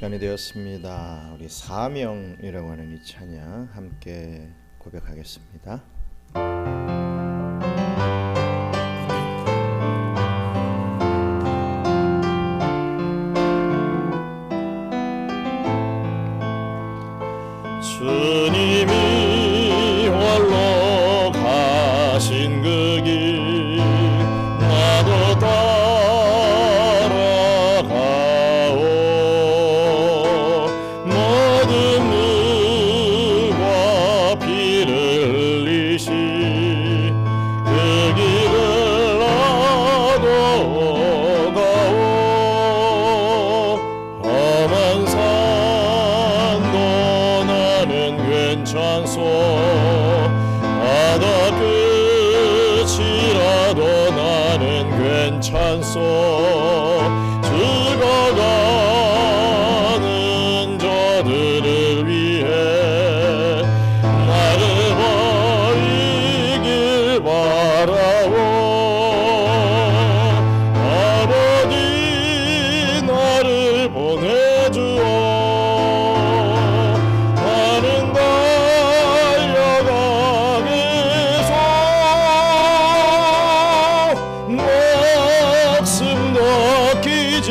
시간이 되었습니다. 우리 사명이라고 하는 이 찬양 함께 고백하겠습니다. 주님이 홀로 가신 그 길 나도 따라가오. 모든 물과 피를 흘리시 그 길을 나도 가오. 험한 산도 나는 괜찮소. 바다 끝이라도 나는 괜찮소. 죽어가는 저들을 위해 나를 버리길 바라오. 아버지 나를 보내주오. 나는 달려가겠소. 목숨도 아끼지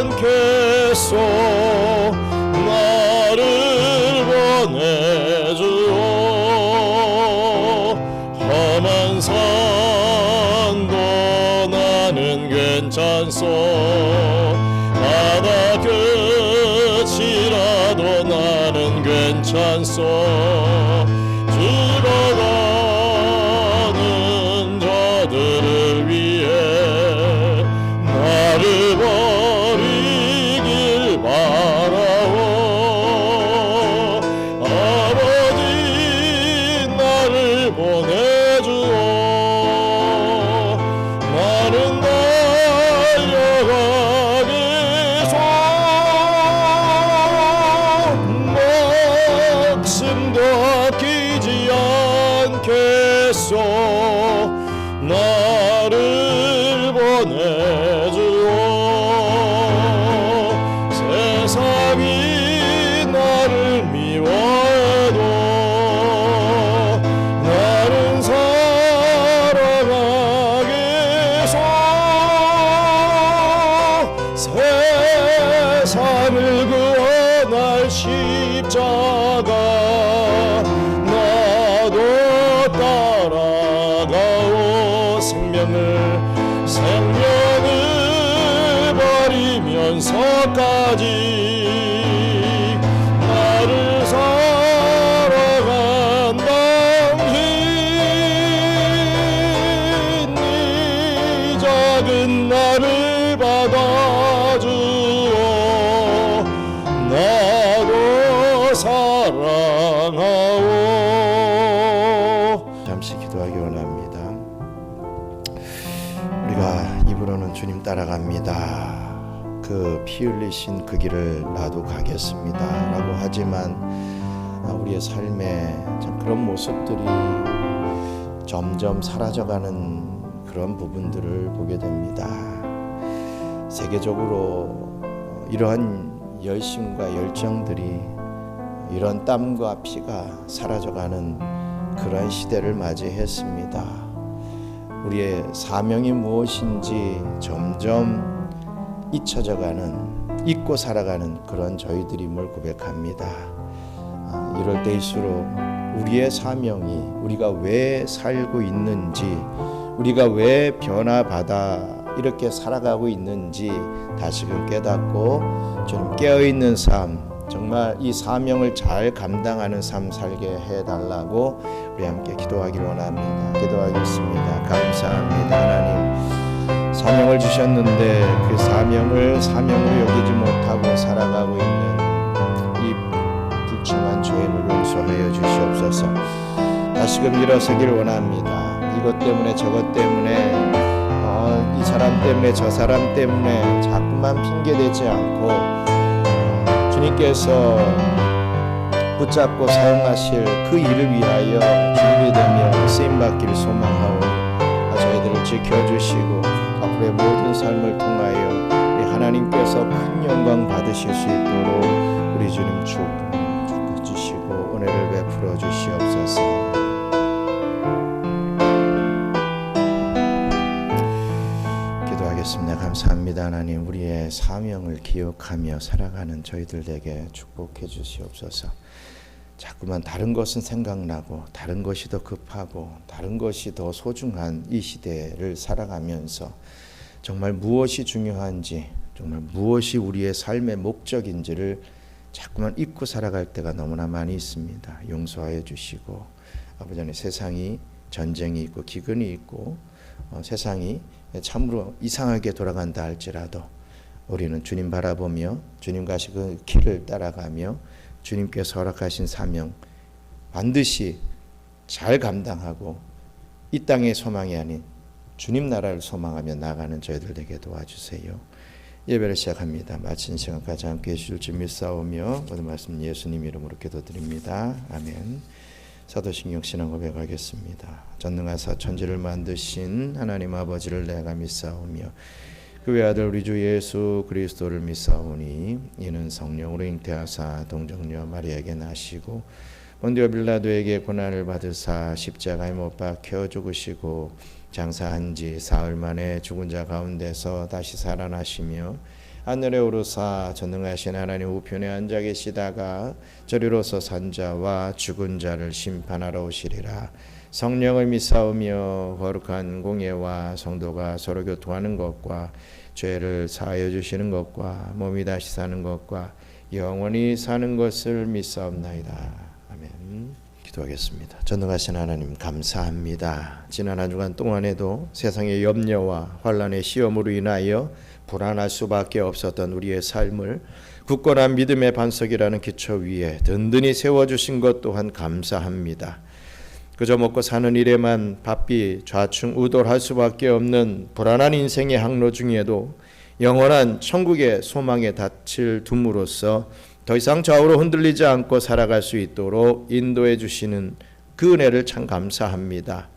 않겠소. 나를 보내주오. 험한 산도 나는 괜찮소. 바다 끝이라도 나는 괜찮소. 죽어가는 저들을 위해 나를 버리길 바라오. 아버지 나를 보내주오. 나는 달려가겠소. 목숨도 아끼지 않겠소. 나를 보내주오. 세상이 나를 미워해도 나는 사랑하겠소. 세상을 구원할 십자가 나도 따라가오. 생명을 버리면서까지 나를 사랑한 당신 네 작은 나를 받아주오. 나도 사랑하오. 잠시 기도하기 원합니다. 우리가 입으로는 주님 따라갑니다. 그 피 흘리신 그 길을 나도 가겠습니다 라고 하지만 우리의 삶에 참 그런 모습들이 점점 사라져가는 그런 부분들을 보게 됩니다. 세계적으로 이러한 열심과 열정들이, 이런 땀과 피가 사라져가는 그런 시대를 맞이했습니다. 우리의 사명이 무엇인지 점점 잊혀져가는, 잊고 살아가는 그런 저희들임을 고백합니다. 이럴 때일수록 우리의 사명이, 우리가 왜 살고 있는지, 우리가 왜 변화받아 이렇게 살아가고 있는지 다시금 깨닫고 좀 깨어있는 삶, 정말 이 사명을 잘 감당하는 삶 살게 해달라고 우리 함께 기도하길 원합니다. 기도하겠습니다. 감사합니다. 하나님, 사명을 주셨는데 그 사명을 사명으로 여기지 못하고 살아가고 있는 이 불충한 죄인을 용서하여 주시옵소서. 다시금 일어서길 원합니다. 이것 때문에 저것 때문에 이 사람 때문에 저 사람 때문에 자꾸만 핑계대지 않고 주님께서 붙잡고 사용하실 그 일을 위하여 준비되며 쓰임받기를 소망하오. 저희들을 지켜주시고 앞으로의 모든 삶을 통하여 우리 하나님께서 큰 영광 받으실 수 있도록 우리 주님 축복해 주시고 은혜를 베풀어 주시옵소서. 기도하겠습니다. 감사합니다. 하나님, 우리의 사명을 기억하며 살아가는 저희들에게 축복해 주시옵소서. 자꾸만 다른 것은 생각나고 다른 것이 더 급하고 다른 것이 더 소중한 이 시대를 살아가면서 정말 무엇이 중요한지, 정말 무엇이 우리의 삶의 목적인지를 자꾸만 잊고 살아갈 때가 너무나 많이 있습니다. 용서하여 주시고, 아버지 하나님, 세상이 전쟁이 있고 기근이 있고 세상이 참으로 이상하게 돌아간다 할지라도 우리는 주님 바라보며 주님 가신 그 길을 따라가며 주님께서 허락하신 사명 반드시 잘 감당하고 이 땅의 소망이 아닌 주님 나라를 소망하며 나아가는 저희들 되게 도와주세요. 예배를 시작합니다. 마친 시간까지 함께해 주실 줄 믿사오며 모든 말씀 예수님 이름으로 기도드립니다. 아멘. 사도신경 신앙 고백하겠습니다. 전능하사 천지를 만드신 하나님 아버지를 내가 믿사오며 그 외아들 우리 주 예수 그리스도를 믿사오니 이는 성령으로 잉태하사 동정녀 마리아에게 나시고 본디오 빌라도에게 고난을 받으사 십자가에 못 박혀 죽으시고 장사한 지 사흘 만에 죽은 자 가운데서 다시 살아나시며 하늘에 오르사 전능하신 하나님 우편에 앉아 계시다가 저리로서 산 자와 죽은 자를 심판하러 오시리라. 성령을 믿사오며 거룩한 공예와 성도가 서로 교통하는 것과 죄를 사하여 주시는 것과 몸이 다시 사는 것과 영원히 사는 것을 믿사옵나이다. 아멘. 기도하겠습니다. 전능하신 하나님 감사합니다. 지난 한 주간 동안에도 세상의 염려와 환난의 시험으로 인하여 불안할 수밖에 없었던 우리의 삶을 굳건한 믿음의 반석이라는 기초 위에 든든히 세워주신 것 또한 감사합니다. 그저 먹고 사는 일에만 바삐 좌충우돌할 수밖에 없는 불안한 인생의 항로 중에도 영원한 천국의 소망에 닻을 둠으로써 더 이상 좌우로 흔들리지 않고 살아갈 수 있도록 인도해 주시는 그 은혜를 참 감사합니다.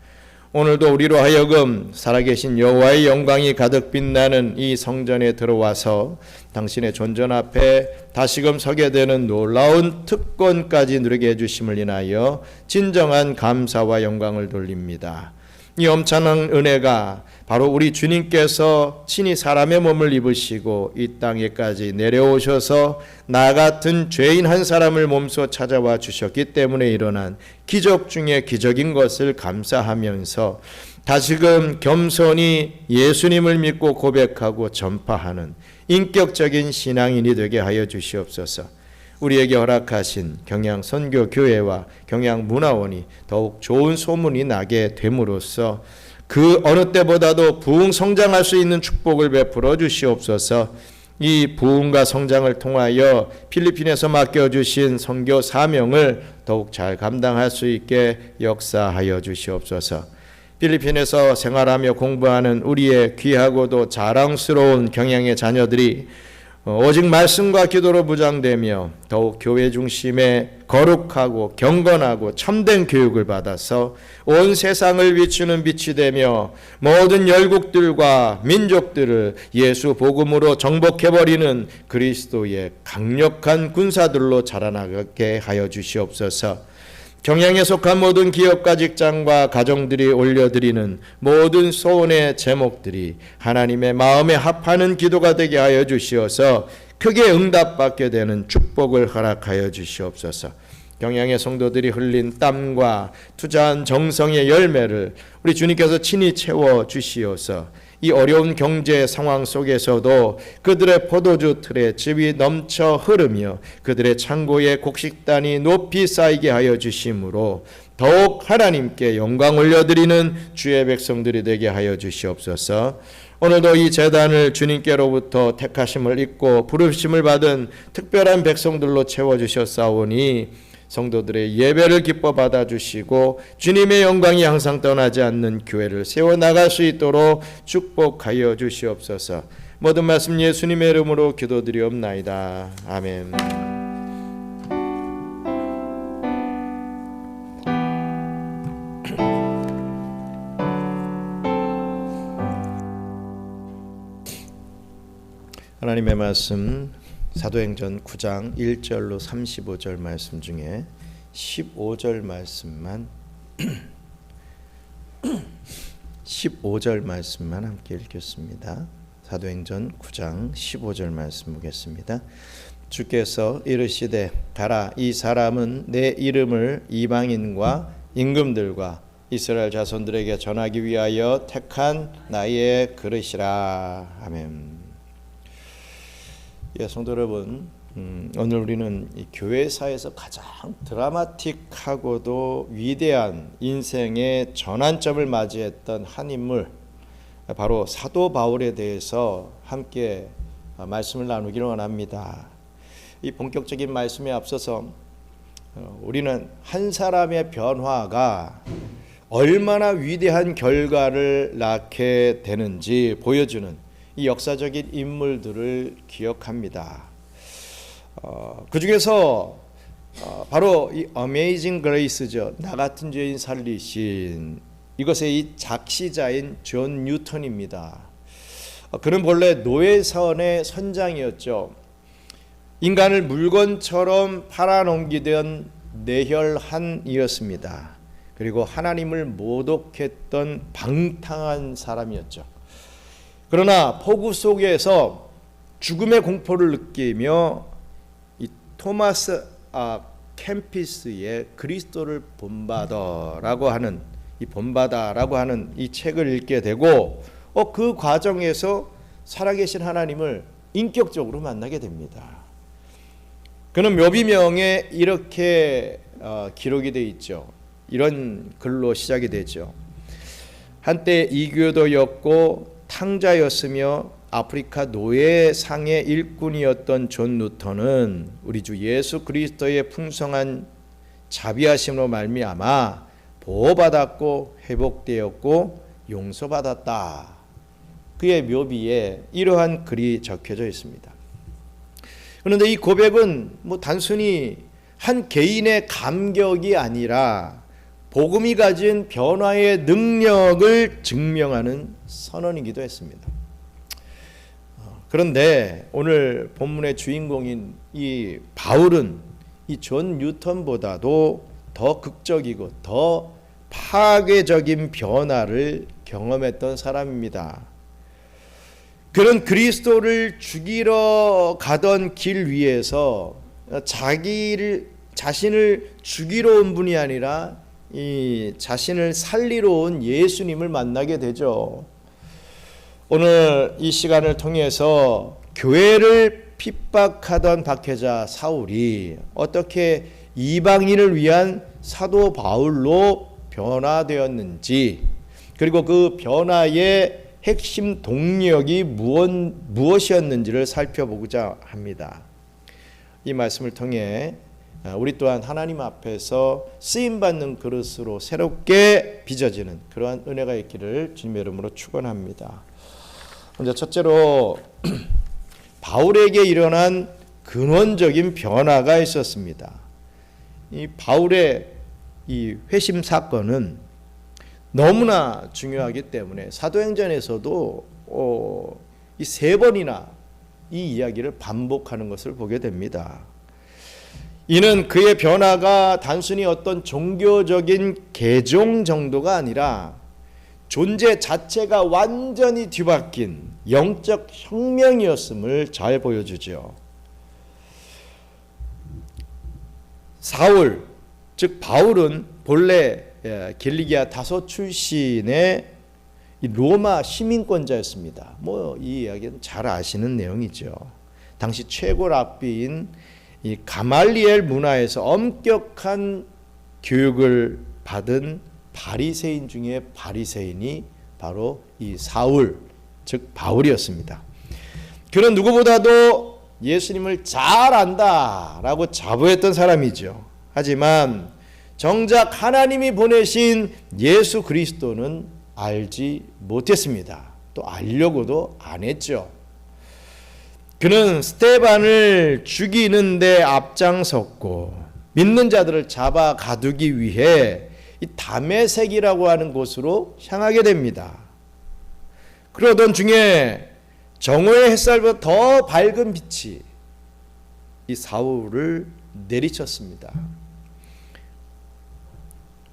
오늘도 우리로 하여금 살아계신 여호와의 영광이 가득 빛나는 이 성전에 들어와서 당신의 존전 앞에 다시금 서게 되는 놀라운 특권까지 누리게 해주심을 인하여 진정한 감사와 영광을 돌립니다. 이 엄청난 은혜가 바로 우리 주님께서 친히 사람의 몸을 입으시고 이 땅에까지 내려오셔서 나 같은 죄인 한 사람을 몸소 찾아와 주셨기 때문에 일어난 기적 중에 기적인 것을 감사하면서 다시금 겸손히 예수님을 믿고 고백하고 전파하는 인격적인 신앙인이 되게 하여 주시옵소서. 우리에게 허락하신 경양 선교교회와 경양 문화원이 더욱 좋은 소문이 나게 됨으로써 그 어느 때보다도 부흥 성장할 수 있는 축복을 베풀어 주시옵소서. 이 부흥과 성장을 통하여 필리핀에서 맡겨주신 선교 사명을 더욱 잘 감당할 수 있게 역사하여 주시옵소서. 필리핀에서 생활하며 공부하는 우리의 귀하고도 자랑스러운 경양의 자녀들이 오직 말씀과 기도로 무장되며 더욱 교회 중심의 거룩하고 경건하고 참된 교육을 받아서 온 세상을 비추는 빛이 되며 모든 열국들과 민족들을 예수 복음으로 정복해버리는 그리스도의 강력한 군사들로 자라나게 하여 주시옵소서. 경양에 속한 모든 기업과 직장과 가정들이 올려드리는 모든 소원의 제목들이 하나님의 마음에 합하는 기도가 되게 하여 주시어서 크게 응답받게 되는 축복을 허락하여 주시옵소서. 경양의 성도들이 흘린 땀과 투자한 정성의 열매를 우리 주님께서 친히 채워 주시어서 이 어려운 경제 상황 속에서도 그들의 포도주 틀에 즙이 넘쳐 흐르며 그들의 창고에 곡식단이 높이 쌓이게 하여 주심으로 더욱 하나님께 영광 올려드리는 주의 백성들이 되게 하여 주시옵소서. 오늘도 이 제단을 주님께로부터 택하심을 입고 부르심을 받은 특별한 백성들로 채워주셨사오니 성도들의 예배를 기뻐 받아주시고 주님의 영광이 항상 떠나지 않는 교회를 세워나갈 수 있도록 축복하여 주시옵소서. 모든 말씀 예수님의 이름으로 기도드리옵나이다. 아멘. 하나님의 말씀 사도행전 9장 1절로 35절 말씀 중에 15절 말씀만 15절 말씀만 함께 읽겠습니다. 사도행전 9장 15절 말씀 보겠습니다. 주께서 이르시되 가라, 이 사람은 내 이름을 이방인과 임금들과 이스라엘 자손들에게 전하기 위하여 택한 나의 그릇이라. 아멘. 예, 성도 여러분, 오늘 우리는 이 교회사에서 가장 드라마틱하고도 위대한 인생의 전환점을 맞이했던 한 인물, 바로 사도 바울에 대해서 함께 말씀을 나누기를 원합니다. 이 본격적인 말씀에 앞서서 우리는 한 사람의 변화가 얼마나 위대한 결과를 낳게 되는지 보여주는 이 역사적인 인물들을 기억합니다. 그 중에서 바로 이 어메이징 그레이스죠. 나 같은 죄인 살리신, 이것의 이 작시자인 존 뉴턴입니다. 그는 본래 노예선의 선장이었죠. 인간을 물건처럼 팔아넘기던 내혈한이었습니다. 그리고 하나님을 모독했던 방탕한 사람이었죠. 그러나 폭우 속에서 죽음의 공포를 느끼며 이 토마스 캠피스의 그리스도를 본받아라고 하는 이 책을 읽게 되고 그 과정에서 살아계신 하나님을 인격적으로 만나게 됩니다. 그는 묘비명에 이렇게 기록이 되어 있죠. 이런 글로 시작이 되죠. 한때 이교도였고 탕자였으며 아프리카 노예상의 일꾼이었던 존 뉴턴은 우리 주 예수 그리스도의 풍성한 자비하심으로 말미암아 보호받았고 회복되었고 용서받았다. 그의 묘비에 이러한 글이 적혀져 있습니다. 그런데 이 고백은 단순히 한 개인의 감격이 아니라 복음이 가진 변화의 능력을 증명하는 선언이기도 했습니다. 그런데 오늘 본문의 주인공인 이 바울은 이 존 뉴턴보다도 더 극적이고 더 파괴적인 변화를 경험했던 사람입니다. 그는 그리스도를 죽이러 가던 길 위에서 자신을 죽이러 온 분이 아니라 이 자신을 살리러 온 예수님을 만나게 되죠. 오늘 이 시간을 통해서 교회를 핍박하던 박해자 사울이 어떻게 이방인을 위한 사도 바울로 변화되었는지, 그리고 그 변화의 핵심 동력이 무엇이었는지를 살펴보고자 합니다. 이 말씀을 통해 우리 또한 하나님 앞에서 쓰임받는 그릇으로 새롭게 빚어지는 그러한 은혜가 있기를 주님의 이름으로 축원합니다. 먼저 첫째로 바울에게 일어난 근원적인 변화가 있었습니다. 이 바울의 이 회심 사건은 너무나 중요하기 때문에 사도행전에서도 이 3번이나 이 이야기를 반복하는 것을 보게 됩니다. 이는 그의 변화가 단순히 어떤 종교적인 개종 정도가 아니라 존재 자체가 완전히 뒤바뀐 영적 혁명이었음을 잘 보여주죠. 사울, 즉 바울은 본래 길리기아 다소 출신의 로마 시민권자였습니다. 이 이야기는 잘 아시는 내용이죠. 당시 최고 랍비인 이 가말리엘 문화에서 엄격한 교육을 받은 바리새인 중에 바리새인이 바로 이 사울, 즉 바울이었습니다. 그는 누구보다도 예수님을 잘 안다라고 자부했던 사람이죠. 하지만 정작 하나님이 보내신 예수 그리스도는 알지 못했습니다. 또 알려고도 안 했죠. 그는 스데반을 죽이는 데 앞장섰고 믿는 자들을 잡아 가두기 위해 이 다메섹이라고 하는 곳으로 향하게 됩니다. 그러던 중에 정오의 햇살보다 더 밝은 빛이 이 사울을 내리쳤습니다.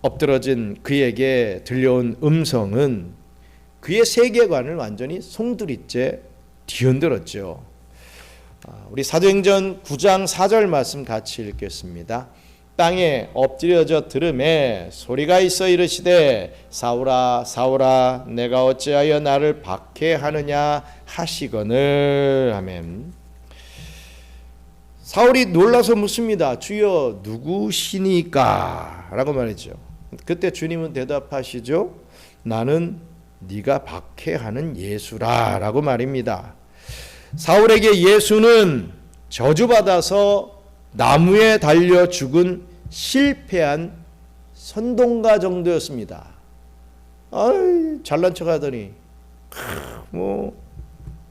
엎드러진 그에게 들려온 음성은 그의 세계관을 완전히 송두리째 뒤흔들었죠. 우리 사도행전 9장 4절 말씀 같이 읽겠습니다. 땅에 엎드려져 들음에 소리가 있어 이르시되 사울아 사울아 내가 어찌하여 나를 박해하느냐 하시거늘. 아멘. 사울이 놀라서 묻습니다. 주여 누구시니까? 라고 말했죠. 그때 주님은 대답하시죠. 나는 네가 박해하는 예수라 라고 말입니다. 사울에게 예수는 저주받아서 나무에 달려 죽은 실패한 선동가 정도였습니다. 아이, 잘난 척하더니 뭐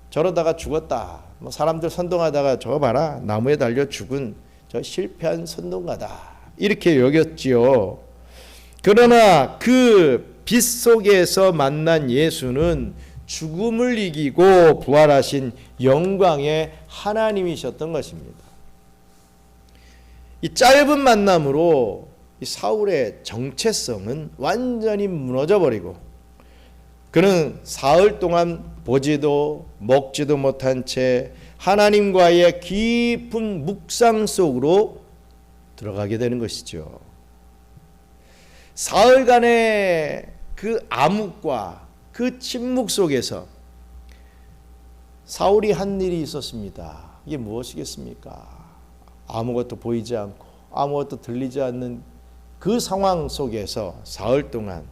저러다가 죽었다. 뭐 사람들 선동하다가 저거 봐라 나무에 달려 죽은 저 실패한 선동가다 이렇게 여겼지요. 그러나 그 빛 속에서 만난 예수는 죽음을 이기고 부활하신 영광의 하나님이셨던 것입니다. 이 짧은 만남으로 이 사울의 정체성은 완전히 무너져 버리고 그는 사흘 동안 보지도 먹지도 못한 채 하나님과의 깊은 묵상 속으로 들어가게 되는 것이죠. 사흘간의 그 암흑과 그 침묵 속에서 사울이 한 일이 있었습니다. 이게 무엇이겠습니까? 아무것도 보이지 않고 아무것도 들리지 않는 그 상황 속에서 사흘 동안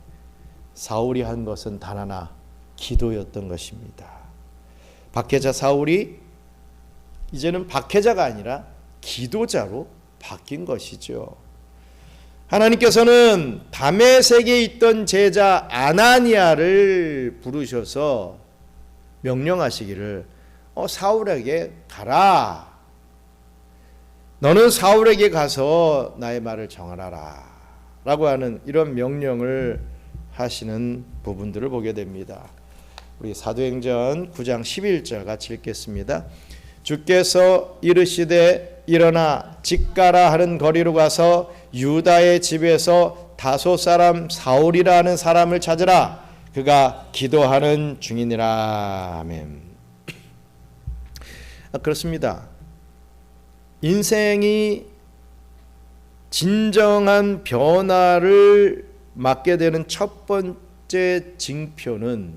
사울이 한 것은 단 하나, 기도였던 것입니다. 박해자 사울이 이제는 박해자가 아니라 기도자로 바뀐 것이죠. 하나님께서는 다메섹에 있던 제자 아나니아를 부르셔서 명령하시기를 사울에게 가라. 너는 사울에게 가서 나의 말을 정하라 라고 하는 이런 명령을 하시는 부분들을 보게 됩니다. 우리 사도행전 9장 11절 같이 읽겠습니다. 주께서 이르시되 일어나 직가라 하는 거리로 가서 유다의 집에서 다소 사람 사울이라 하는 사람을 찾으라. 그가 기도하는 중이니라. 아멘. 그렇습니다. 인생이 진정한 변화를 맞게 되는 첫 번째 징표는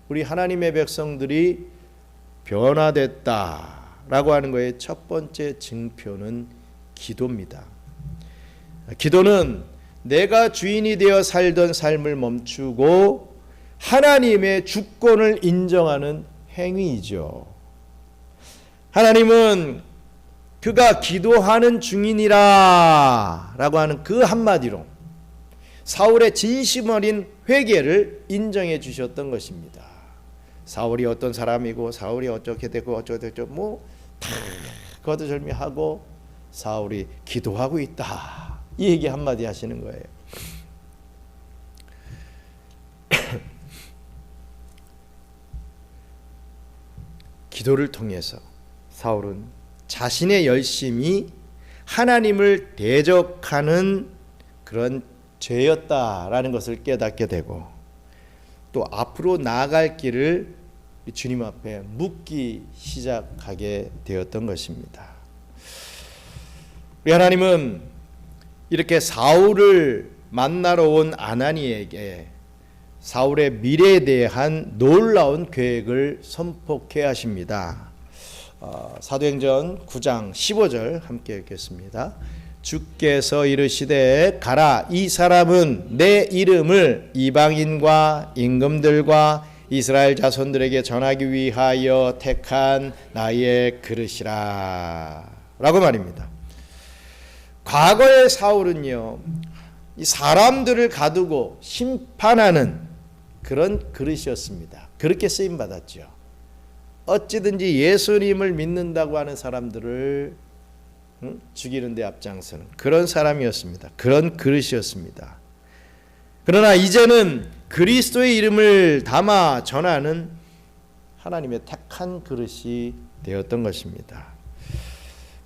우리 하나님의 백성들이 변화됐다라고 하는 것의 첫 번째 징표는 기도입니다. 기도는 내가 주인이 되어 살던 삶을 멈추고 하나님의 주권을 인정하는 행위이죠. 하나님은 그가 기도하는 중이니라 라고 하는 그 한마디로 사울의 진심 어린 회개를 인정해 주셨던 것입니다. 사울이 어떤 사람이고 사울이 어떻게 되고 어쩌고 뭐 다 거두절미하고 사울이 기도하고 있다 이 얘기 한마디 하시는 거예요. 기도를 통해서 사울은 자신의 열심이 하나님을 대적하는 그런 죄였다라는 것을 깨닫게 되고 또 앞으로 나아갈 길을 주님 앞에 묻기 시작하게 되었던 것입니다. 우리 하나님은 이렇게 사울을 만나러 온 아나니에게 사울의 미래에 대한 놀라운 계획을 선포케 하십니다. 사도행전 9장 15절 함께 읽겠습니다. 주께서 이르시되 가라 이 사람은 내 이름을 이방인과 임금들과 이스라엘 자손들에게 전하기 위하여 택한 나의 그릇이라 라고 말입니다. 과거의 사울은요 이 사람들을 가두고 심판하는 그런 그릇이었습니다. 그렇게 쓰임받았죠. 어찌든지 예수님을 믿는다고 하는 사람들을 죽이는 데 앞장서는 그런 사람이었습니다. 그런 그릇이었습니다. 그러나 이제는 그리스도의 이름을 담아 전하는 하나님의 택한 그릇이 되었던 것입니다.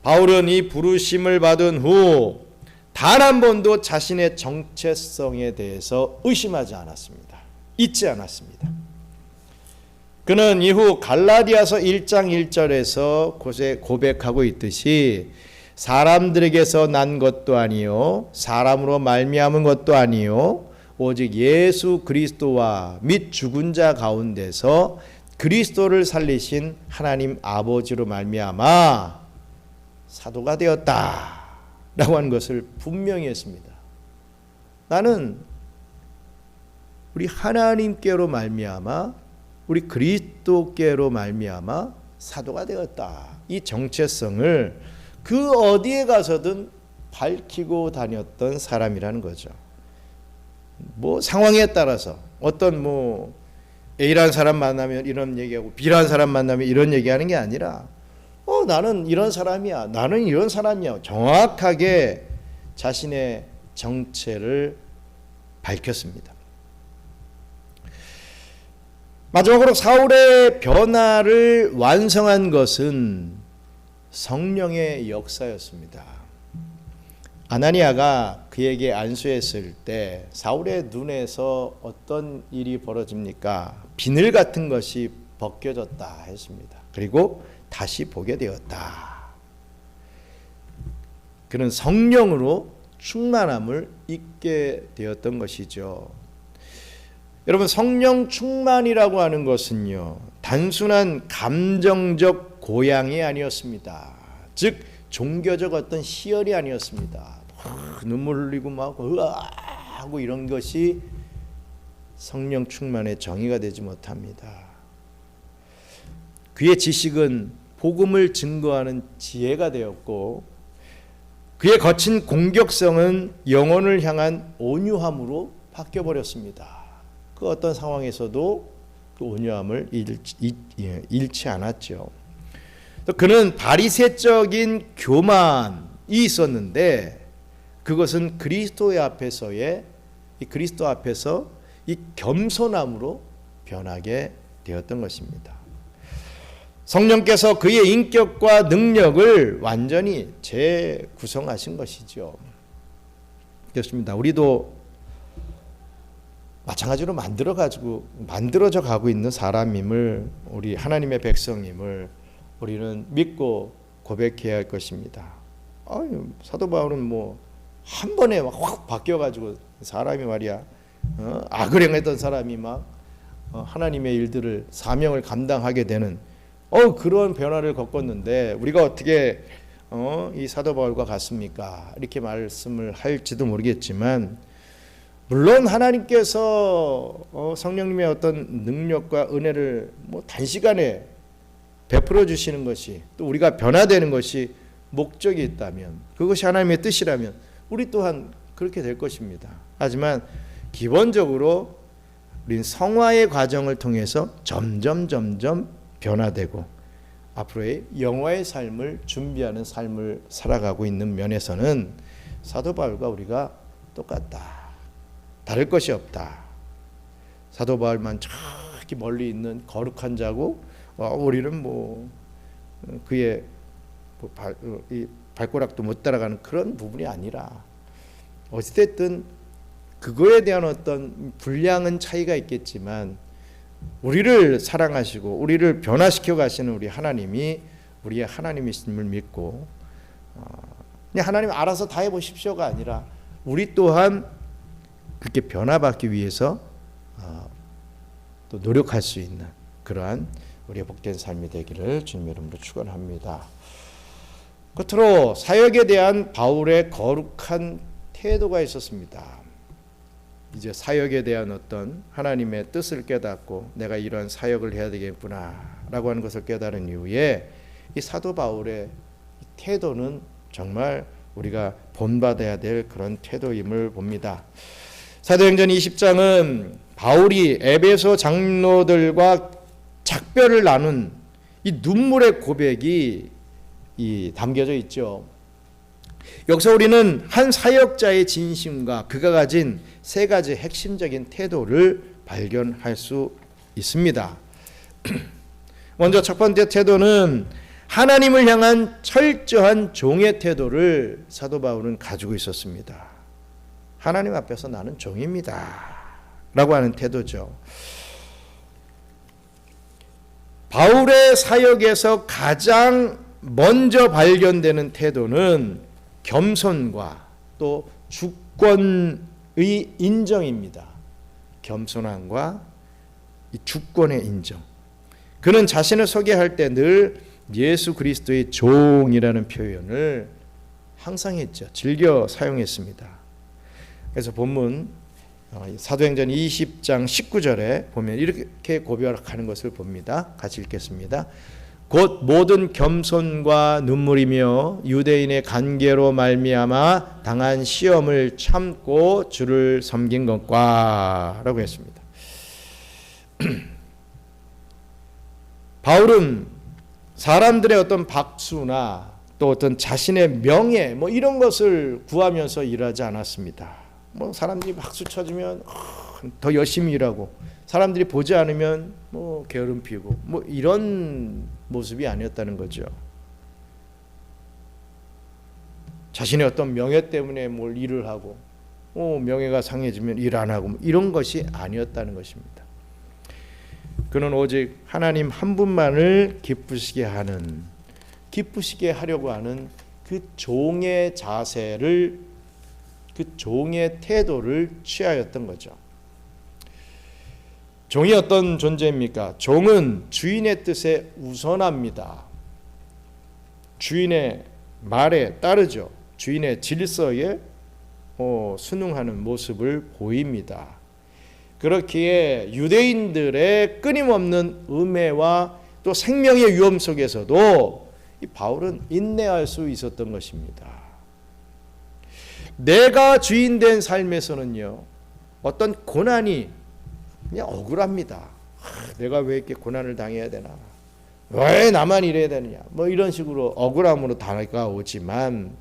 바울은 이 부르심을 받은 후 단 한 번도 자신의 정체성에 대해서 의심하지 않았습니다. 잊지 않았습니다. 그는 이후 갈라디아서 1장 1절에서 고백하고 있듯이 사람들에게서 난 것도 아니요 사람으로 말미암은 것도 아니요 오직 예수 그리스도와 및 죽은 자 가운데서 그리스도를 살리신 하나님 아버지로 말미암아 사도가 되었다 라고 하는 것을 분명히 했습니다. 나는 우리 하나님께로 말미암아 우리 그리스도께로 말미암아 사도가 되었다. 이 정체성을 그 어디에 가서든 밝히고 다녔던 사람이라는 거죠. 뭐 상황에 따라서 어떤 뭐 A라는 사람 만나면 이런 얘기하고 B라는 사람 만나면 이런 얘기하는 게 아니라 나는 이런 사람이야. 나는 이런 사람이야. 정확하게 자신의 정체를 밝혔습니다. 마지막으로 사울의 변화를 완성한 것은 성령의 역사였습니다. 아나니아가 그에게 안수했을 때 사울의 눈에서 어떤 일이 벌어집니까? 비늘 같은 것이 벗겨졌다 했습니다. 그리고 다시 보게 되었다. 그는 성령으로 충만함을 잊게 되었던 것이죠. 여러분, 성령 충만이라고 하는 것은요, 단순한 감정적 고양이 아니었습니다. 즉 종교적 어떤 희열이 아니었습니다. 눈물 흘리고 막 으아 하고 이런 것이 성령 충만의 정의가 되지 못합니다. 그의 지식은 복음을 증거하는 지혜가 되었고, 그의 거친 공격성은 영혼을 향한 온유함으로 바뀌어버렸습니다. 그 어떤 상황에서도 그 온유함을 잃지 않았죠. 또 그는 바리새적인 교만이 있었는데 그것은 그리스도 앞에서 이 겸손함으로 변하게 되었던 것입니다. 성령께서 그의 인격과 능력을 완전히 재구성하신 것이죠. 그렇습니다. 우리도 마찬가지로 만들어져 가고 있는 사람임을, 우리 하나님의 백성임을 우리는 믿고 고백해야 할 것입니다. 사도 바울은 뭐 한 번에 확 바뀌어가지고 사람이 말이야, 악을 행했던 사람이 막 하나님의 일들을, 사명을 감당하게 되는 그런 변화를 겪었는데 우리가 어떻게 이 사도 바울과 같습니까? 이렇게 말씀을 할지도 모르겠지만, 물론 하나님께서 성령님의 어떤 능력과 은혜를 뭐 단시간에 베풀어 주시는 것이, 또 우리가 변화되는 것이 목적이 있다면, 그것이 하나님의 뜻이라면 우리 또한 그렇게 될 것입니다. 하지만 기본적으로 우리는 성화의 과정을 통해서 점점 변화되고 앞으로의 영화의 삶을 준비하는 삶을 살아가고 있는 면에서는 사도 바울과 우리가 똑같다. 다를 것이 없다. 사도 바울만 저기 멀리 있는 거룩한 자고, 우리는 뭐 그의 발가락도 못 따라가는 그런 부분이 아니라, 어찌됐든 그거에 대한 어떤 분량은 차이가 있겠지만 우리를 사랑하시고 우리를 변화시켜 가시는 우리 하나님이 우리의 하나님이심을 믿고, 그냥 하나님 알아서 다 해보십시오가 아니라 우리 또한 그렇게 변화받기 위해서 또 노력할 수 있는 그러한 우리의 복된 삶이 되기를 주님의 이름으로 축원합니다. 끝으로 사역에 대한 바울의 거룩한 태도가 있었습니다. 이제 사역에 대한 어떤 하나님의 뜻을 깨닫고 내가 이런 사역을 해야 되겠구나 라고 하는 것을 깨달은 이후에 이 사도 바울의 태도는 정말 우리가 본받아야 될 그런 태도임을 봅니다. 사도행전 20장은 바울이 에베소 장로들과 작별을 나눈 이 눈물의 고백이 담겨져 있죠. 여기서 우리는 한 사역자의 진심과 그가 가진 세 가지 핵심적인 태도를 발견할 수 있습니다. 먼저 첫 번째 태도는 하나님을 향한 철저한 종의 태도를 사도 바울은 가지고 있었습니다. 하나님 앞에서 나는 종입니다 라고 하는 태도죠. 바울의 사역에서 가장 먼저 발견되는 태도는 겸손과 또 주권의 인정입니다. 겸손함과 이 주권의 인정. 그는 자신을 소개할 때 늘 예수 그리스도의 종이라는 표현을 항상 했죠. 즐겨 사용했습니다. 그래서 본문 사도행전 20장 19절에 보면 이렇게 고백하는 것을 봅니다. 같이 읽겠습니다. 곧 모든 겸손과 눈물이며 유대인의 간계로 말미암아 당한 시험을 참고 주를 섬긴 것과 라고 했습니다. 바울은 사람들의 어떤 박수나 또 어떤 자신의 명예 뭐 이런 것을 구하면서 일하지 않았습니다. 뭐 사람들이 박수 쳐주면 더 열심히 일하고 사람들이 보지 않으면 뭐 게으름 피우고 뭐 이런 모습이 아니었다는 거죠. 자신의 어떤 명예 때문에 뭘 일을 하고 명예가 상해지면 일 안 하고 뭐 이런 것이 아니었다는 것입니다. 그는 오직 하나님 한 분만을 기쁘시게 하려고 하는 그 종의 자세를, 그 종의 태도를 취하였던 거죠. 종이 어떤 존재입니까? 종은 주인의 뜻에 우선합니다. 주인의 말에 따르죠. 주인의 질서에 순응하는 모습을 보입니다. 그렇기에 유대인들의 끊임없는 음해와 또 생명의 위험 속에서도 이 바울은 인내할 수 있었던 것입니다. 내가 주인된 삶에서는요, 어떤 고난이 그냥 억울합니다. 내가 왜 이렇게 고난을 당해야 되나? 왜 나만 이래야 되느냐? 뭐 이런 식으로 억울함으로 다가오지만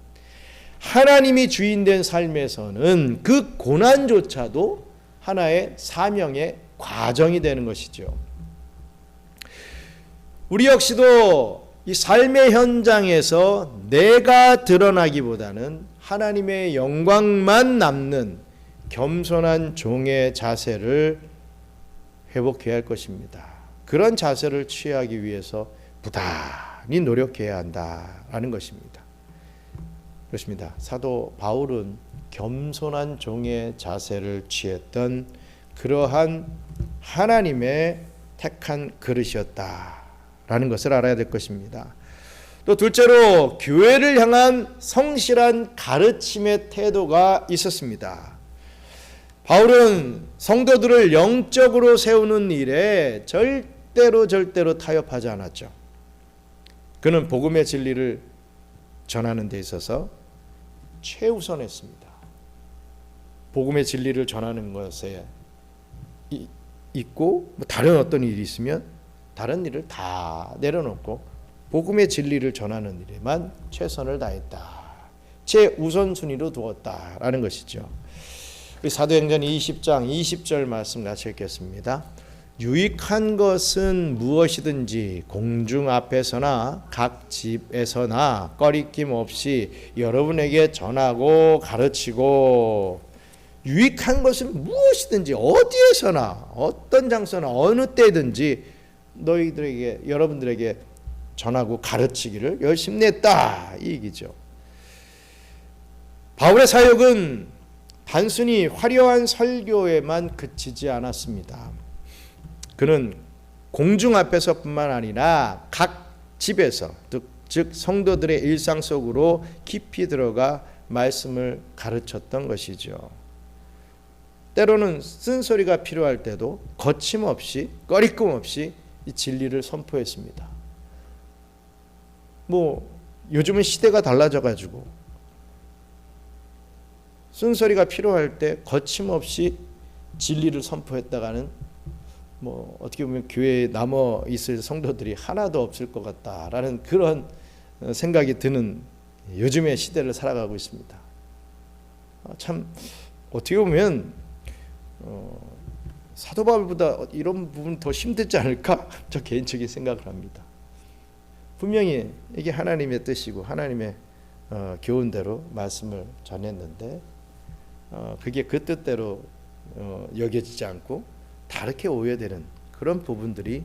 하나님이 주인된 삶에서는 그 고난조차도 하나의 사명의 과정이 되는 것이죠. 우리 역시도 이 삶의 현장에서 내가 드러나기보다는 하나님의 영광만 남는 겸손한 종의 자세를 회복해야 할 것입니다. 그런 자세를 취하기 위해서 부단히 노력해야 한다라는 것입니다. 그렇습니다. 사도 바울은 겸손한 종의 자세를 취했던 그러한 하나님의 택한 그릇이었다라는 것을 알아야 될 것입니다. 또 둘째로 교회를 향한 성실한 가르침의 태도가 있었습니다. 바울은 성도들을 영적으로 세우는 일에 절대로 타협하지 않았죠. 그는 복음의 진리를 전하는 데 있어서 최우선했습니다. 복음의 진리를 전하는 것에 있고 다른 어떤 일이 있으면 다른 일을 다 내려놓고 복음의 진리를 전하는 일에만 최선을 다했다. 최우선순위로 두었다라는 것이죠. 사도행전 20장 20절 말씀 같이 읽겠습니다. 유익한 것은 무엇이든지 공중 앞에서나 각 집에서나 꺼리낌 없이 여러분에게 전하고 가르치고, 유익한 것은 무엇이든지 어디에서나 어떤 장소나 어느 때든지 너희들에게, 여러분들에게 전하고 가르치기를 열심히 냈다, 이 얘기죠. 바울의 사역은 단순히 화려한 설교에만 그치지 않았습니다. 그는 공중 앞에서뿐만 아니라 각 집에서, 즉 성도들의 일상 속으로 깊이 들어가 말씀을 가르쳤던 것이죠. 때로는 쓴소리가 필요할 때도 거침없이, 꺼리낌 없이 이 진리를 선포했습니다. 뭐 요즘은 시대가 달라져 가지고 쓴소리가 필요할 때 거침없이 진리를 선포했다가는 뭐 어떻게 보면 교회에 남아 있을 성도들이 하나도 없을 것 같다라는 그런 생각이 드는 요즘의 시대를 살아가고 있습니다. 참 어떻게 보면 사도 바울보다 이런 부분 더 힘들지 않을까? 저 개인적인 생각을 합니다. 분명히 이게 하나님의 뜻이고 하나님의 교훈대로 말씀을 전했는데 그게 그 뜻대로 여겨지지 않고 다르게 오해되는 그런 부분들이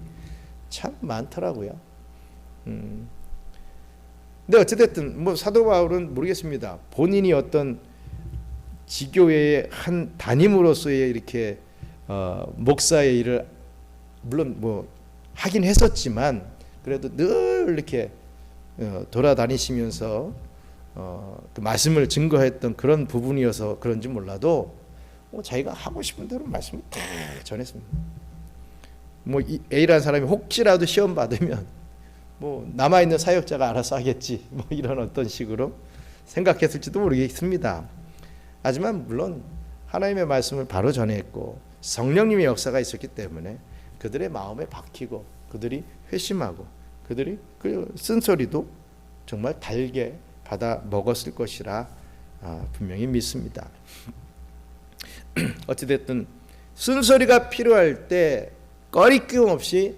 참 많더라고요. 근데 어찌됐든 뭐 사도 바울은 모르겠습니다. 본인이 어떤 지교회의 한 담임으로서의 이렇게 목사의 일을 물론 뭐 하긴 했었지만 그래도 늘 이렇게 돌아다니시면서 그 말씀을 증거했던 그런 부분이어서 그런지 몰라도 자기가 하고 싶은 대로 말씀을 다 전했습니다. 뭐 A라는 사람이 혹시라도 시험 받으면 뭐 남아 있는 사역자가 알아서 하겠지 뭐 이런 어떤 식으로 생각했을지도 모르겠습니다. 하지만 물론 하나님의 말씀을 바로 전했고 성령님의 역사가 있었기 때문에 그들의 마음에 박히고 그들이 회심하고 그들이 그 쓴소리도 정말 달게 받아 먹었을 것이라 분명히 믿습니다. 어찌됐든 쓴소리가 필요할 때 꺼리낌 없이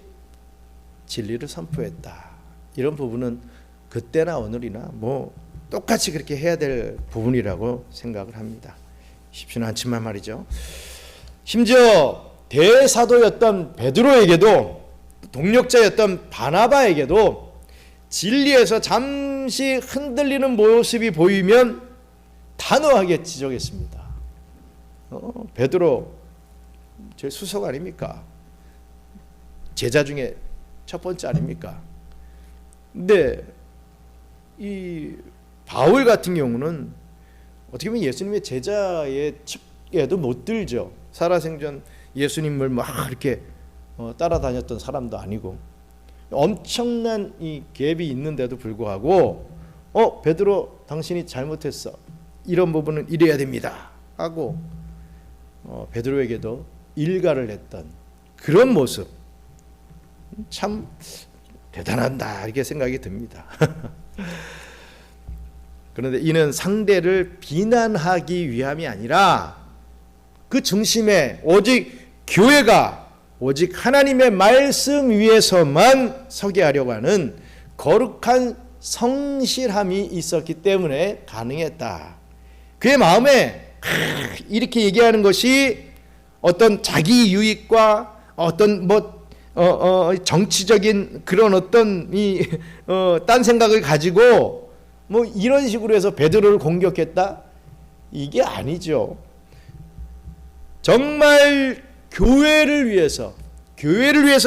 진리를 선포했다. 이런 부분은 그때나 오늘이나 뭐 똑같이 그렇게 해야 될 부분이라고 생각을 합니다. 쉽지는 않지만 말이죠. 심지어 대사도였던 베드로에게도 동력자였던 바나바에게도 진리에서 잠시 흔들리는 모습이 보이면 단호하게 지적했습니다. 베드로 제 수석 아닙니까? 제자 중에 첫 번째 아닙니까? 근데 이 바울 같은 경우는 어떻게 보면 예수님의 제자의 측에도 못 들죠. 살아생전 예수님을 막 이렇게 따라다녔던 사람도 아니고 엄청난 이 갭이 있는데도 불구하고 베드로 당신이 잘못했어. 이런 부분은 이래야 됩니다. 하고 베드로에게도 일가를 했던 그런 모습 참 대단하다 이렇게 생각이 듭니다. 그런데 이는 상대를 비난하기 위함이 아니라 그 중심에 오직 교회가 오직 하나님의 말씀 위에서만 서게 하려고 하는 거룩한 성실함이 있었기 때문에 가능했다. 그의 마음에 이렇게 얘기하는 것이 어떤 자기 유익과 어떤 정치적인 그런 어떤 딴 생각을 가지고 뭐 이런 식으로 해서 베드로를 공격했다? 이게 아니죠. 정말 교회를 위해서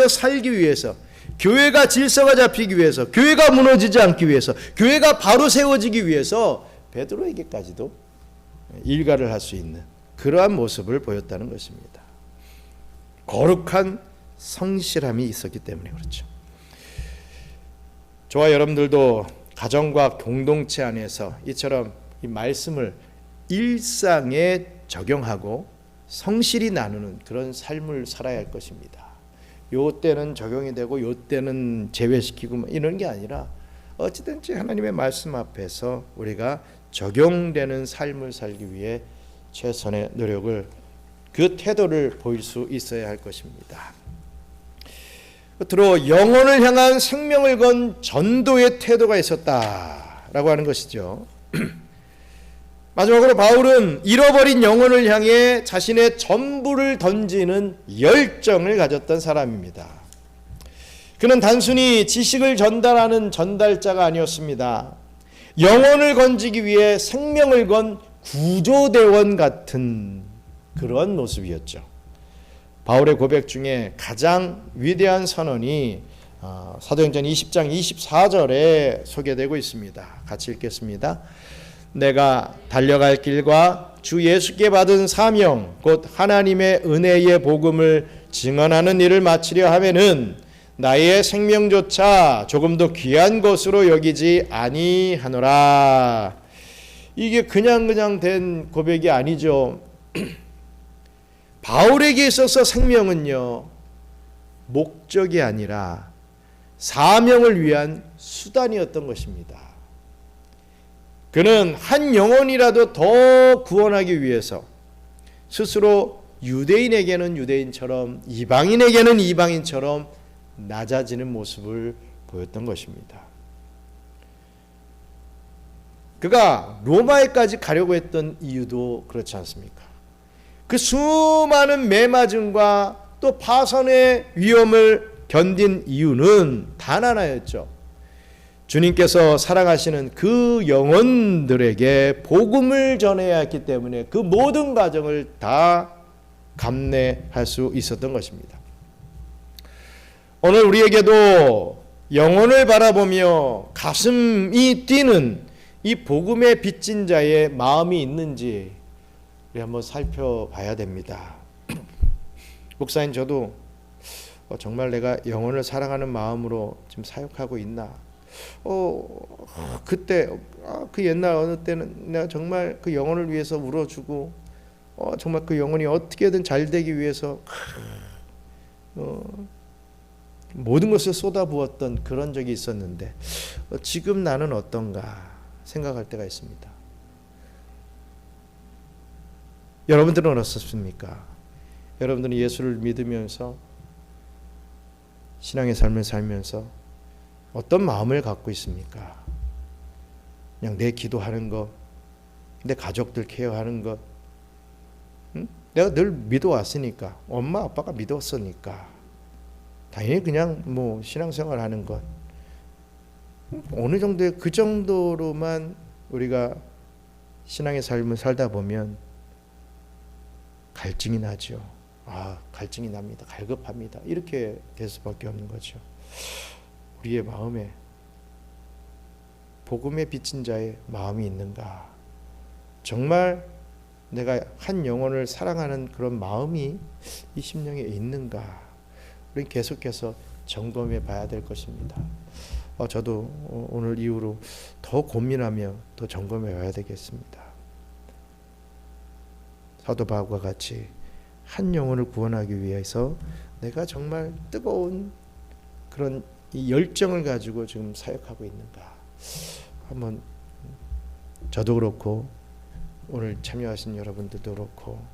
살기 위해서, 교회가 질서가 잡히기 위해서, 교회가 무너지지 않기 위해서, 교회가 바로 세워지기 위해서 베드로에게까지도 일가를 할 수 있는 그러한 모습을 보였다는 것입니다. 거룩한 성실함이 있었기 때문에 그렇죠. 저와 여러분들도 가정과 공동체 안에서 이처럼 이 말씀을 일상에 적용하고 성실히 나누는 그런 삶을 살아야 할 것입니다. 요 때는 적용이 되고 요 때는 제외시키고 이런 게 아니라 어찌든지 하나님의 말씀 앞에서 우리가 적용되는 삶을 살기 위해 최선의 노력을 그 태도를 보일 수 있어야 할 것입니다. 끝으로 영혼을 향한 생명을 건 전도의 태도가 있었다라고 하는 것이죠. 마지막으로 바울은 잃어버린 영혼을 향해 자신의 전부를 던지는 열정을 가졌던 사람입니다. 그는 단순히 지식을 전달하는 전달자가 아니었습니다. 영혼을 건지기 위해 생명을 건 구조대원 같은 그런 모습이었죠. 바울의 고백 중에 가장 위대한 선언이 사도행전 20장 24절에 소개되고 있습니다. 같이 읽겠습니다. 내가 달려갈 길과 주 예수께 받은 사명 곧 하나님의 은혜의 복음을 증언하는 일을 마치려 하면은 나의 생명조차 조금도 귀한 것으로 여기지 아니하노라. 이게 그냥 된 고백이 아니죠. 바울에게 있어서 생명은요, 목적이 아니라 사명을 위한 수단이었던 것입니다. 그는 한 영혼이라도 더 구원하기 위해서 스스로 유대인에게는 유대인처럼 이방인에게는 이방인처럼 낮아지는 모습을 보였던 것입니다. 그가 로마에까지 가려고 했던 이유도 그렇지 않습니까? 그 수많은 매맞음과 또 파선의 위험을 견딘 이유는 단 하나였죠. 주님께서 사랑하시는 그 영혼들에게 복음을 전해야 했기 때문에 그 모든 과정을 다 감내할 수 있었던 것입니다. 오늘 우리에게도 영혼을 바라보며 가슴이 뛰는 이 복음에 빚진 자의 마음이 있는지 우리 한번 살펴봐야 됩니다. 목사님, 저도 정말 내가 영혼을 사랑하는 마음으로 지금 사역하고 있나? 그때 그 옛날 어느 때는 내가 정말 그 영혼을 위해서 울어주고 정말 그 영혼이 어떻게든 잘 되기 위해서 모든 것을 쏟아부었던 그런 적이 있었는데 지금 나는 어떤가 생각할 때가 있습니다. 여러분들은 어떻습니까? 여러분들은 예수를 믿으면서 신앙의 삶을 살면서 어떤 마음을 갖고 있습니까? 그냥 내 기도하는 것, 내 가족들 케어하는 것, 내가 늘 믿어왔으니까, 엄마 아빠가 믿었으니까 당연히 그냥 뭐 신앙생활 하는 것, 어느 정도의 그 정도로만 우리가 신앙의 삶을 살다 보면 갈증이 나죠. 갈증이 납니다. 갈급합니다. 이렇게 될 수밖에 없는 거죠. 우리의 마음에 복음에 빚진 자의 마음이 있는가? 정말 내가 한 영혼을 사랑하는 그런 마음이 이 심령에 있는가? 우리는 계속해서 점검해 봐야 될 것입니다. 저도 오늘 이후로 더 고민하며 더 점검해 봐야 되겠습니다. 사도 바울과 같이 한 영혼을 구원하기 위해서 내가 정말 뜨거운 그런 이 열정을 가지고 지금 사역하고 있는가? 한번 저도 그렇고 오늘 참여하신 여러분들도 그렇고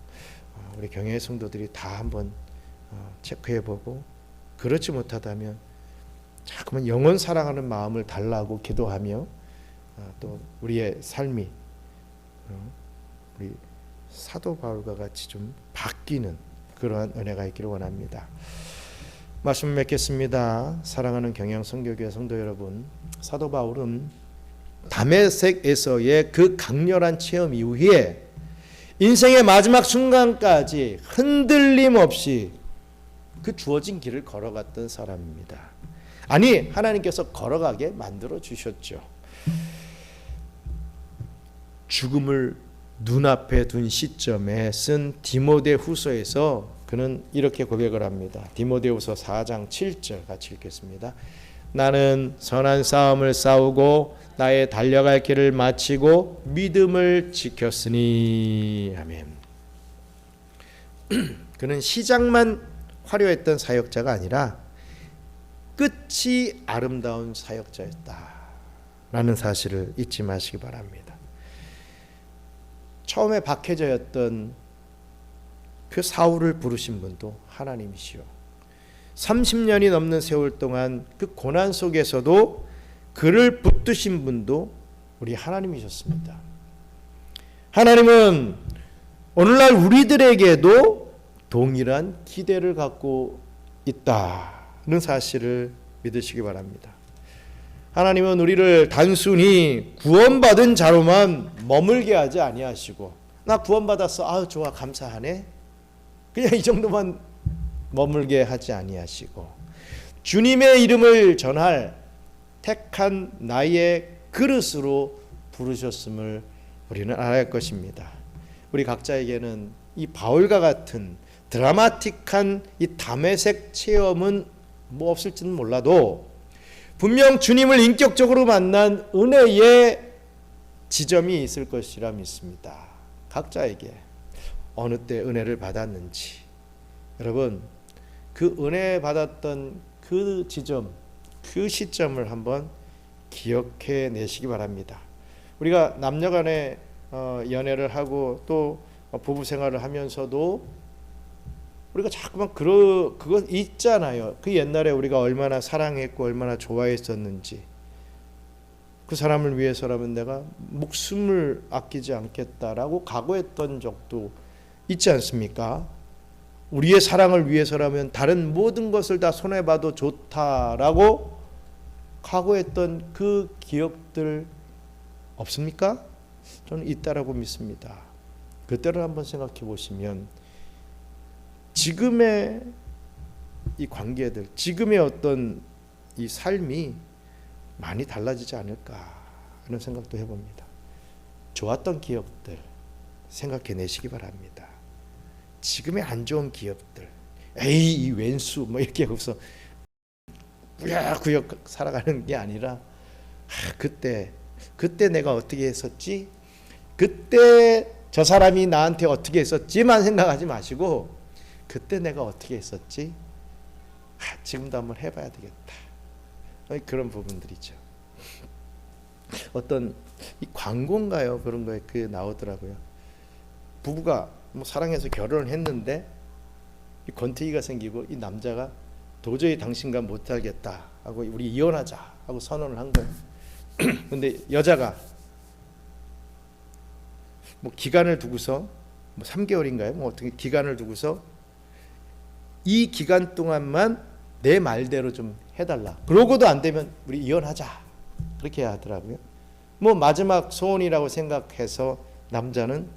우리 경외의 성도들이 다 한번 체크해보고, 그렇지 못하다면 자꾸만 영혼 사랑하는 마음을 달라고 기도하며 또 우리의 삶이 우리 사도 바울과 같이 좀 바뀌는 그러한 은혜가 있기를 원합니다. 말씀 맺겠습니다. 사랑하는 경영선교교회 성도 여러분, 사도 바울은 다메섹에서의 그 강렬한 체험 이후에 인생의 마지막 순간까지 흔들림 없이 그 주어진 길을 걸어갔던 사람입니다. 아니, 하나님께서 걸어가게 만들어 주셨죠. 죽음을 눈앞에 둔 시점에 쓴 디모데후서에서 그는 이렇게 고백을 합니다. 디모데후서 4장 7절 같이 읽겠습니다. 나는 선한 싸움을 싸우고 나의 달려갈 길을 마치고 믿음을 지켰으니. 아멘. 그는 시작만 화려했던 사역자가 아니라 끝이 아름다운 사역자였다라는 사실을 잊지 마시기 바랍니다. 처음에 박해자였던 그 사울을 부르신 분도 하나님이시요, 30년이 넘는 세월 동안 그 고난 속에서도 그를 붙드신 분도 우리 하나님이셨습니다. 하나님은 오늘날 우리들에게도 동일한 기대를 갖고 있다는 사실을 믿으시기 바랍니다. 하나님은 우리를 단순히 구원받은 자로만 머물게 하지 아니하시고, 나 구원받았어, 좋아, 감사하네, 그냥 이 정도만 머물게 하지 아니하시고, 주님의 이름을 전할 택한 나의 그릇으로 부르셨음을 우리는 알아야 할 것입니다. 우리 각자에게는 이 바울과 같은 드라마틱한 이 다메섹 체험은 뭐 없을지는 몰라도 분명 주님을 인격적으로 만난 은혜의 지점이 있을 것이라 믿습니다. 각자에게 어느 때 은혜를 받았는지, 여러분 그 은혜 받았던 그 지점, 그 시점을 한번 기억해 내시기 바랍니다. 우리가 남녀간에 연애를 하고 또 부부 생활을 하면서도 우리가 자꾸만 그거 있잖아요. 그 옛날에 우리가 얼마나 사랑했고 얼마나 좋아했었는지, 그 사람을 위해서라면 내가 목숨을 아끼지 않겠다라고 각오했던 적도 있지 않습니까? 우리의 사랑을 위해서라면 다른 모든 것을 다 손해봐도 좋다라고 각오했던 그 기억들 없습니까? 저는 있다라고 믿습니다. 그때를 한번 생각해 보시면 지금의 이 관계들, 지금의 어떤 이 삶이 많이 달라지지 않을까 하는 생각도 해봅니다. 좋았던 기억들 생각해 내시기 바랍니다. 지금의 안 좋은 기억들, 에이 이 왼수 뭐 이렇게 해서 구역구역 살아가는 게 아니라 그때 내가 어떻게 했었지? 그때 저 사람이 나한테 어떻게 했었지만 생각하지 마시고 그때 내가 어떻게 했었지? 지금도 한번 해봐야 되겠다. 그런 부분들이죠. 어떤 이 광고인가요? 그런 거에 그 나오더라고요. 부부가 뭐 사랑해서 결혼을 했는데 이 권태기가 생기고 이 남자가 도저히 당신과 못 살겠다 하고 우리 이혼하자 하고 선언을 한 거예요. 근데 여자가 뭐 기간을 두고서 뭐 3개월인가요? 뭐 어떻게 기간을 두고서 이 기간 동안만 내 말대로 좀 해달라. 그러고도 안 되면 우리 이혼하자. 그렇게 하더라고요. 뭐 마지막 소원이라고 생각해서 남자는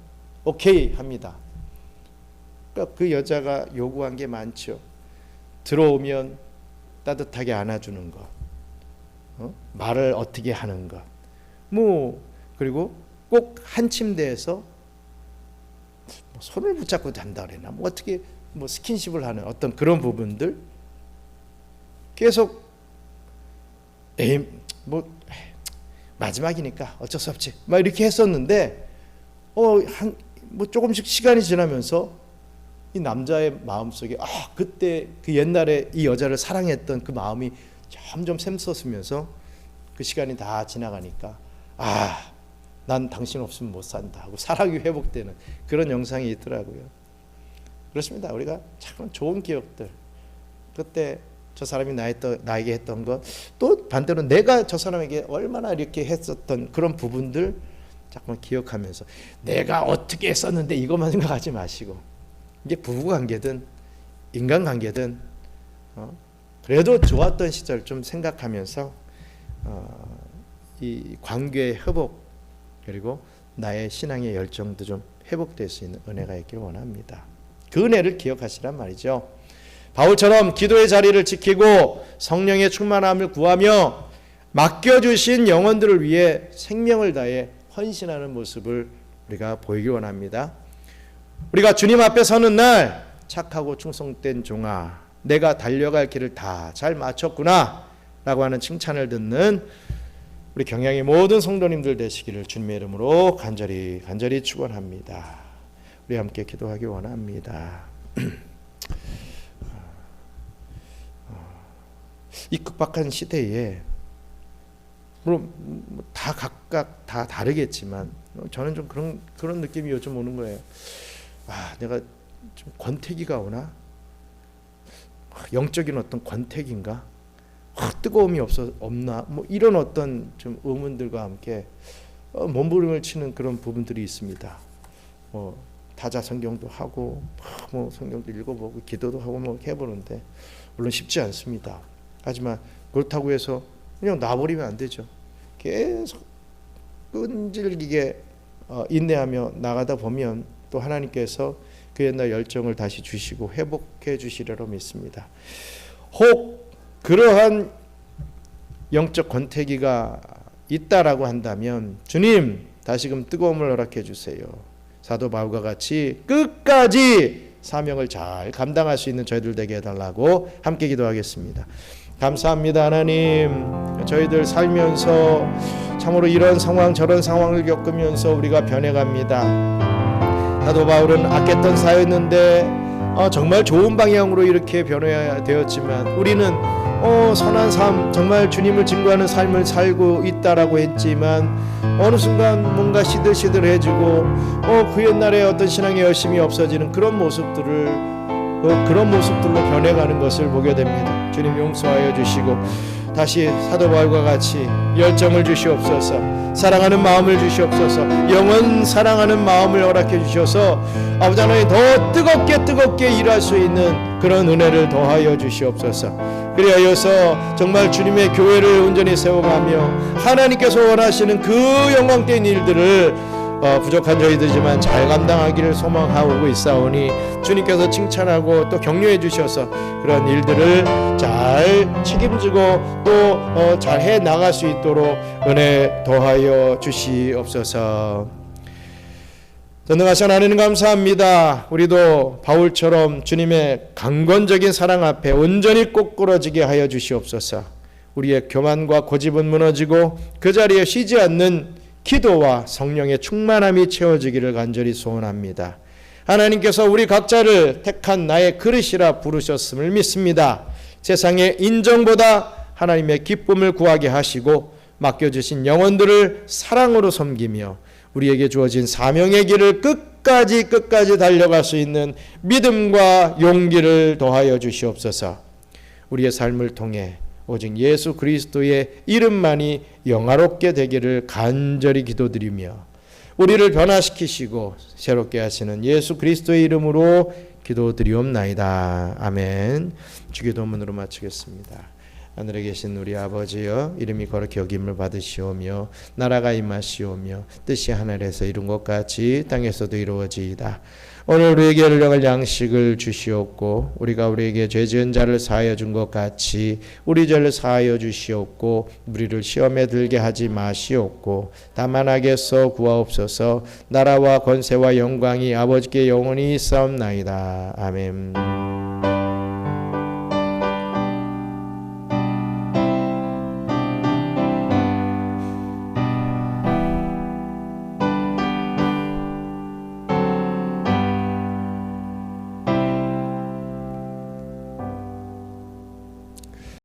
오케이 합니다. 그러니까 그 여자가 요구한 게 많죠. 들어오면 따뜻하게 안아주는 것, 말을 어떻게 하는 것, 뭐 그리고 꼭 한 침대에서 뭐 손을 붙잡고 잔다 그래나, 뭐 어떻게 뭐 스킨십을 하는 어떤 그런 부분들 계속 뭐 마지막이니까 어쩔 수 없지 막 이렇게 했었는데 뭐 조금씩 시간이 지나면서 이 남자의 마음속에 그때 그 옛날에 이 여자를 사랑했던 그 마음이 점점 샘솟으면서 그 시간이 다 지나가니까 난 당신 없으면 못 산다 하고 사랑이 회복되는 그런 영상이 있더라고요. 그렇습니다. 우리가 참 좋은 기억들, 그때 저 사람이 나에게 했던 것, 또 반대로 내가 저 사람에게 얼마나 이렇게 했었던 그런 부분들 자꾸만 기억하면서 내가 어떻게 했었는데 이것만 생각하지 마시고, 이게 부부관계든 인간관계든 그래도 좋았던 시절 좀 생각하면서 이 관계의 회복, 그리고 나의 신앙의 열정도 좀 회복될 수 있는 은혜가 있길 원합니다. 그 은혜를 기억하시란 말이죠. 바울처럼 기도의 자리를 지키고 성령의 충만함을 구하며 맡겨주신 영혼들을 위해 생명을 다해 헌신하는 모습을 우리가 보이기 원합니다. 우리가 주님 앞에 서는 날 착하고 충성된 종아, 내가 달려갈 길을 다 잘 마쳤구나 라고 하는 칭찬을 듣는 우리 경양의 모든 성도님들 되시기를 주님의 이름으로 간절히 축원합니다. 우리 함께 기도하기 원합니다. 이 급박한 시대에 물론 다 각각 다 다르겠지만 저는 좀 그런 느낌이 요즘 오는 거예요. 내가 좀 권태기가 오나? 영적인 어떤 권태기인가? 뜨거움이 없나? 뭐 이런 어떤 좀 의문들과 함께 몸부림을 치는 그런 부분들이 있습니다. 다자 성경도 하고 뭐 성경도 읽어보고 기도도 하고 뭐 해보는데 물론 쉽지 않습니다. 하지만 그렇다고 해서 그냥 놔버리면 안 되죠. 계속 끈질기게 인내하며 나가다 보면 또 하나님께서 그 옛날 열정을 다시 주시고 회복해 주시리라 믿습니다. 혹 그러한 영적 권태기가 있다라고 한다면 주님 다시금 뜨거움을 허락해 주세요. 사도 바울과 같이 끝까지 사명을 잘 감당할 수 있는 저희들 되게 해달라고 함께 기도하겠습니다. 감사합니다. 하나님, 저희들 살면서 참으로 이런 상황 저런 상황을 겪으면서 우리가 변해갑니다. 사도 바울은 악했던 사였는데 정말 좋은 방향으로 이렇게 변화되었지만 우리는 선한 삶, 정말 주님을 증거하는 삶을 살고 있다라고 했지만 어느 순간 뭔가 시들시들해지고 그 옛날에 어떤 신앙의 열심이 없어지는 그런 모습들을 그런 모습들로 변해가는 것을 보게 됩니다. 주님 용서하여 주시고 다시 사도 바울과 같이 열정을 주시옵소서, 사랑하는 마음을 주시옵소서, 영원 사랑하는 마음을 허락해 주셔서 아버지 하나님 더 뜨겁게 일할 수 있는 그런 은혜를 더하여 주시옵소서. 그리하여서 정말 주님의 교회를 온전히 세워가며 하나님께서 원하시는 그 영광된 일들을 부족한 저희들이지만 잘 감당하기를 소망하고 있사오니 주님께서 칭찬하고 또 격려해 주셔서 그런 일들을 잘 책임지고 또 잘 해 나갈 수 있도록 은혜 더하여 주시옵소서. 전능하신 하나님 감사합니다. 우리도 바울처럼 주님의 강건적인 사랑 앞에 온전히 꼬꾸러지게 하여 주시옵소서. 우리의 교만과 고집은 무너지고 그 자리에 쉬지 않는 기도와 성령의 충만함이 채워지기를 간절히 소원합니다. 하나님께서 우리 각자를 택한 나의 그릇이라 부르셨음을 믿습니다. 세상의 인정보다 하나님의 기쁨을 구하게 하시고 맡겨주신 영혼들을 사랑으로 섬기며 우리에게 주어진 사명의 길을 끝까지 달려갈 수 있는 믿음과 용기를 더하여 주시옵소서. 우리의 삶을 통해 오직 예수 그리스도의 이름만이 영화롭게 되기를 간절히 기도드리며 우리를 변화시키시고 새롭게 하시는 예수 그리스도의 이름으로 기도드리옵나이다. 아멘. 주기도문으로 마치겠습니다. 하늘에 계신 우리 아버지여, 이름이 거룩히 여김을 받으시오며 나라가 임하시오며 뜻이 하늘에서 이룬 것 같이 땅에서도 이루어지이다. 오늘 우리에게 일용할 양식을 주시옵고 우리가 우리에게 죄 지은 자를 사하여 준 것 같이 우리 죄를 사하여 주시옵고 우리를 시험에 들게 하지 마시옵고 다만 악에서 구하옵소서. 나라와 권세와 영광이 아버지께 영원히 있사옵나이다. 아멘.